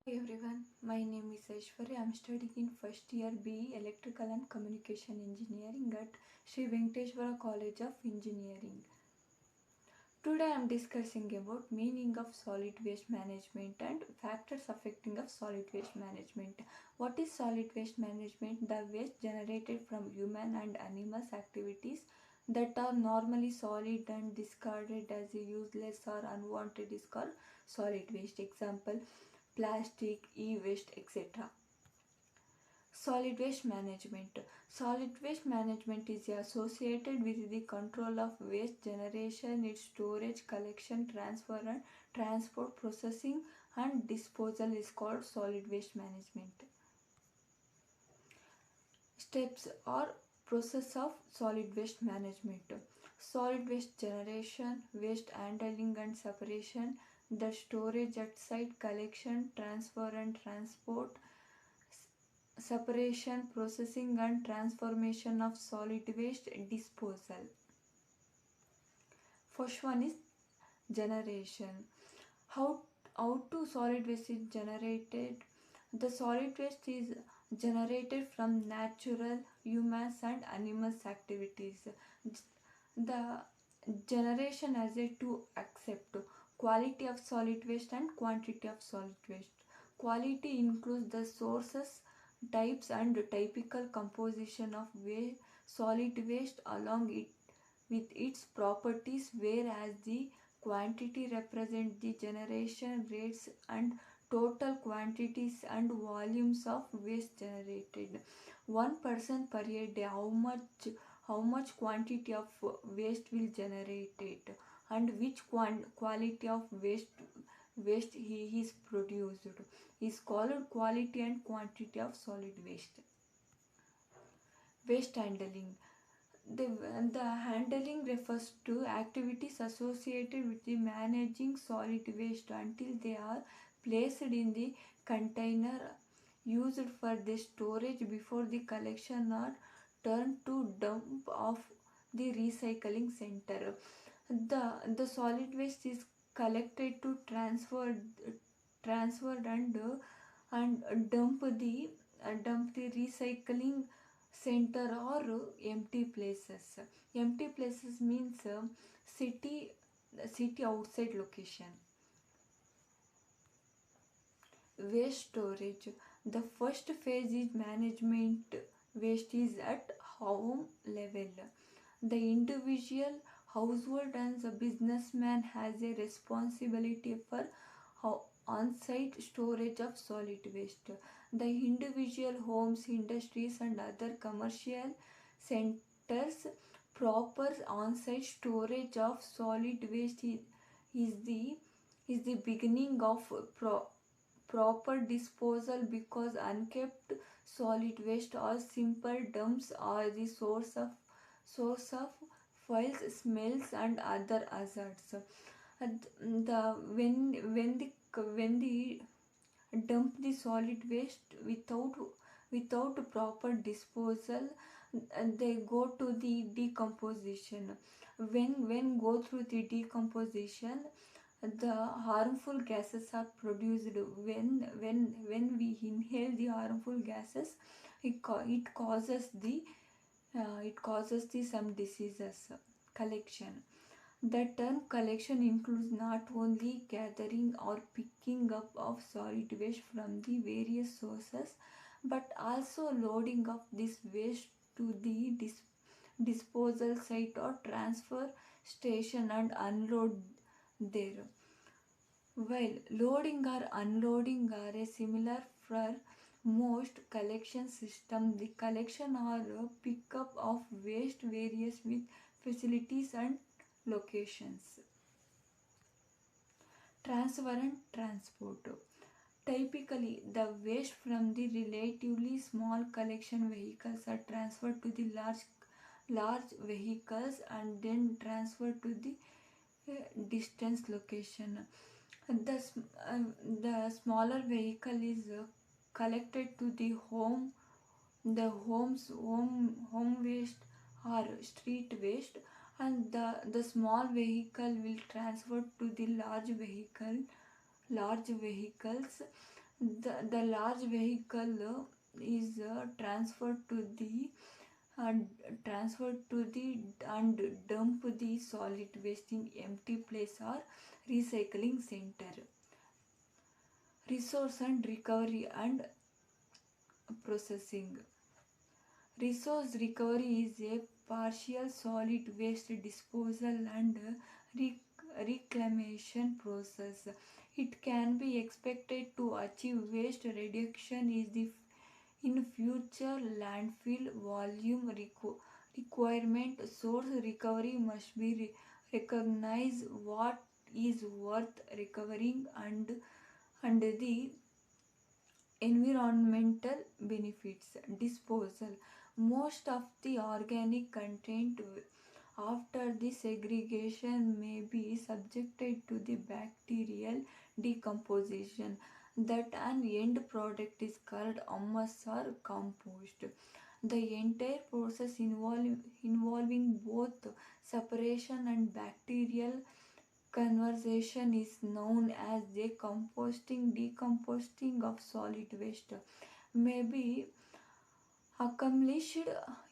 Hi everyone, my name is Aishwarya. I am studying in first year BE Electrical and Communication Engineering at Sri Venkateshwara College of Engineering. Today I am discussing about meaning of solid waste management and factors affecting of solid waste management. What is solid waste management? The waste generated from human and animals activities that are normally solid and discarded as useless or unwanted is called solid waste. Example: plastic, e-waste, etc. Solid waste management. Solid waste management is associated with the control of waste generation, its storage, collection, transfer, and transport, processing, and disposal is called solid waste management. Steps or process of solid waste management. Solid waste generation, waste handling and separation, the storage at site, collection, transfer, and transport, separation, processing, and transformation of solid waste, disposal. First one is generation. How to solid waste is generated? The solid waste is generated from natural, humans, and animals activities. The generation has a to accept quality of solid waste and quantity of solid waste. Quality includes the sources, types, and typical composition of solid waste along it with its properties, whereas the quantity represents the generation rates and total quantities and volumes of waste generated. One person per day, how much quantity of waste will generate it, and which quality of waste he is produced is called quality and quantity of solid waste. Waste handling. The handling refers to activities associated with the managing solid waste until they are placed in the container used for the storage before the collection or turned to dump of the recycling center. The solid waste is collected to transferred and dump the recycling center or empty places. Empty places means city city outside location. Waste storage. The first phase is management. Waste is at home level. The individual, household, and the businessman has a responsibility for on-site storage of solid waste. The individual homes, industries, and other commercial centers proper on-site storage of solid waste is the beginning of proper disposal, because unkept solid waste or simple dumps are the source of files, smells, and other hazards. And the when the dump the solid waste without proper disposal, they go to the decomposition. When go through the decomposition, the harmful gases are produced. When we inhale the harmful gases, it causes the some diseases. Collection. The term collection includes not only gathering or picking up of solid waste from the various sources, but also loading of this waste to the disposal site or transfer station and unload there. While loading or unloading are a similar for most collection systems, the collection or pickup of waste varies with facilities and locations. Transfer and transport. Typically, the waste from the relatively small collection vehicles are transferred to the large vehicles and then transferred to the distance location. The smaller vehicle is collected to the home waste or street waste, and the small vehicle will transfer to the large vehicles. The large vehicle is and transferred to the and dump the solid waste in empty place or recycling center. Resource and recovery and processing. Resource recovery is a partial solid waste disposal and reclamation process. It can be expected to achieve waste reduction is the in future landfill volume requirement. Source recovery must be recognize what is worth recovering and the environmental benefits. Disposal. Most of the organic content after the segregation may be subjected to the bacterial decomposition. That an end product is called humus or compost. The entire process involving both separation and bacterial conversion is known as the decomposting of solid waste. May be accomplished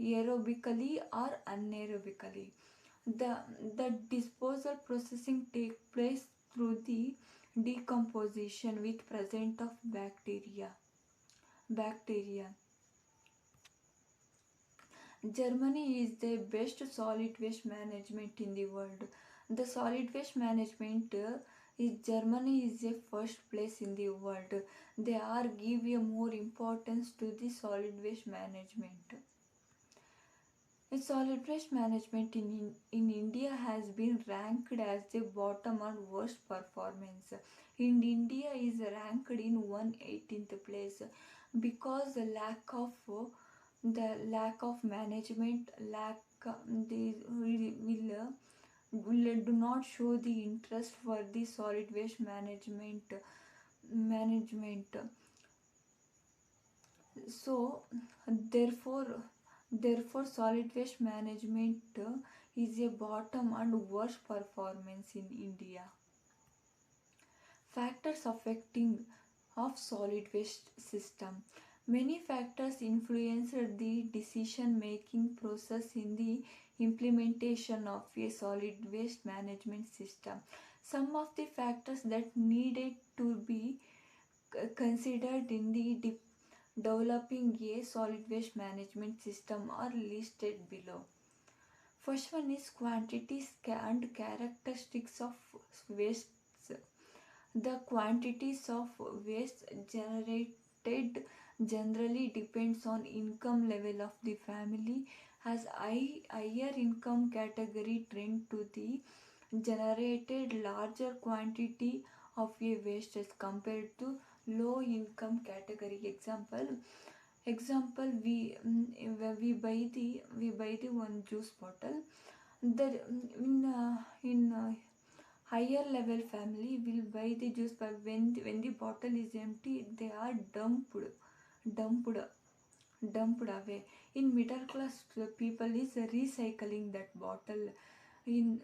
aerobically or anaerobically. The, the disposal processing takes place through the decomposition with presence of bacteria. Bacteria. Germany is the best solid waste management in the world. The solid waste management is Germany is the first place in the world. They are give a more importance to the solid waste management. Solid waste management in India has been ranked as the bottom and worst performance. In India is ranked in 118th place because the lack of management, lack they will do not show the interest for the solid waste management. So therefore solid waste management is a bottom and worst performance in India. Factors affecting of solid waste system. Many factors influence the decision making process in the implementation of a solid waste management system. Some of the factors that needed to be considered in the developing a solid waste management system are listed below. First one is quantities and characteristics of waste. The quantities of waste generated generally depends on income level of the family. As higher income category trend to the generated larger quantity of a waste as compared to low income category. Example, we buy the one juice bottle. The in higher level family will buy the juice, but when the bottle is empty, they are dumped dumped away. In middle class people is recycling that bottle in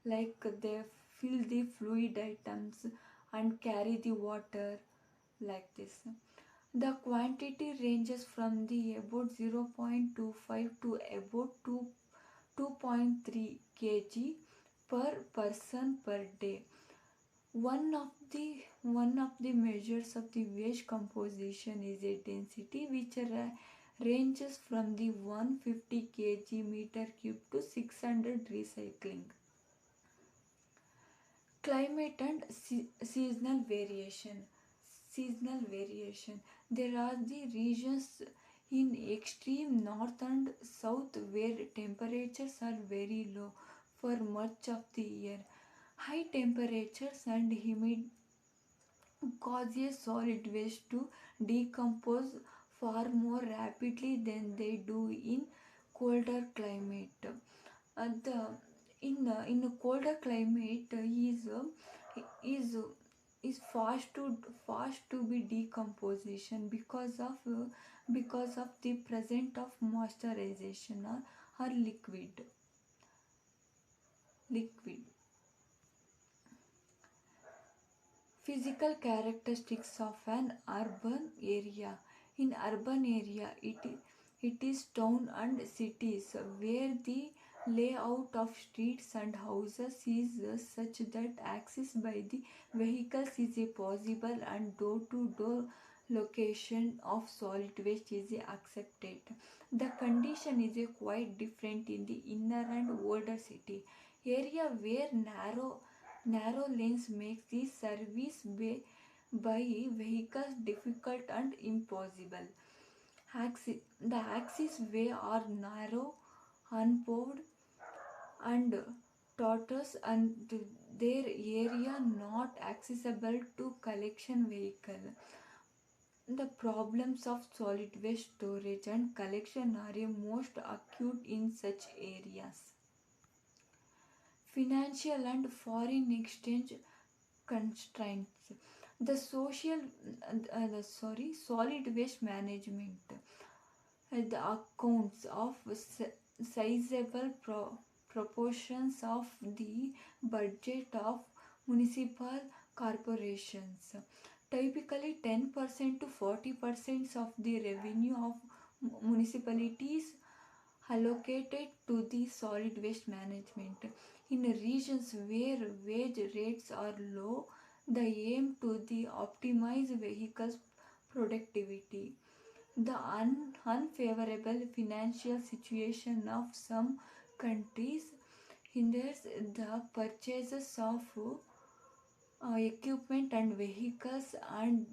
like they fill the fluid items and carry the water like this. The quantity ranges from the about 0.25 to about 2.3 kg per person per day. One of the measures of the waste composition is a density which ranges from the 150 kg meter cube to 600 recycling. Climate and seasonal variation. Seasonal variation. There are the regions in extreme north and south where temperatures are very low for much of the year. High temperatures and humidity cause a solid waste to decompose far more rapidly than they do in colder climate. The in a colder climate is is fast to be decomposition because of the presence of moisturization or liquid. Physical characteristics of an urban area. In urban area, it is town and cities where the layout of streets and houses is such that access by the vehicles is a possible and door-to-door location of solid waste is accepted. The condition is quite different in the inner and older city area where narrow lanes makes the service by vehicles difficult and impossible. The axis way are narrow, unpaved, and tortuous, and their area not accessible to collection vehicle. The problems of solid waste storage and collection are most acute in such areas. Financial and foreign exchange constraints. The solid waste management. The accounts of sizable proportions of the budget of municipal corporations. Typically 10% to 40% of the revenue of municipalities allocated to the solid waste management. In regions where wage rates are low, the aim to the optimize vehicles productivity. The unfavorable financial situation of some countries hinders the purchases of equipment and vehicles, and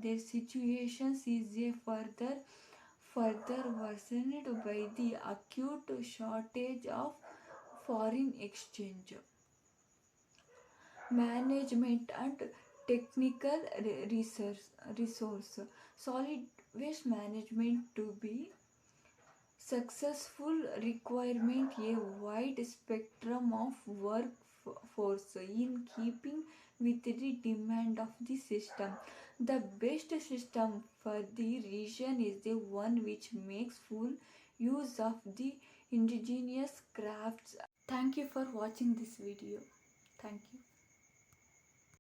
their situations is a further worsened by the acute shortage of foreign exchange management and technical resource. Solid waste management to be successful requirement a wide spectrum of workforce in keeping with the demand of the system. The best system for the region is the one which makes full use of the indigenous crafts. Thank you for watching this video. Thank you.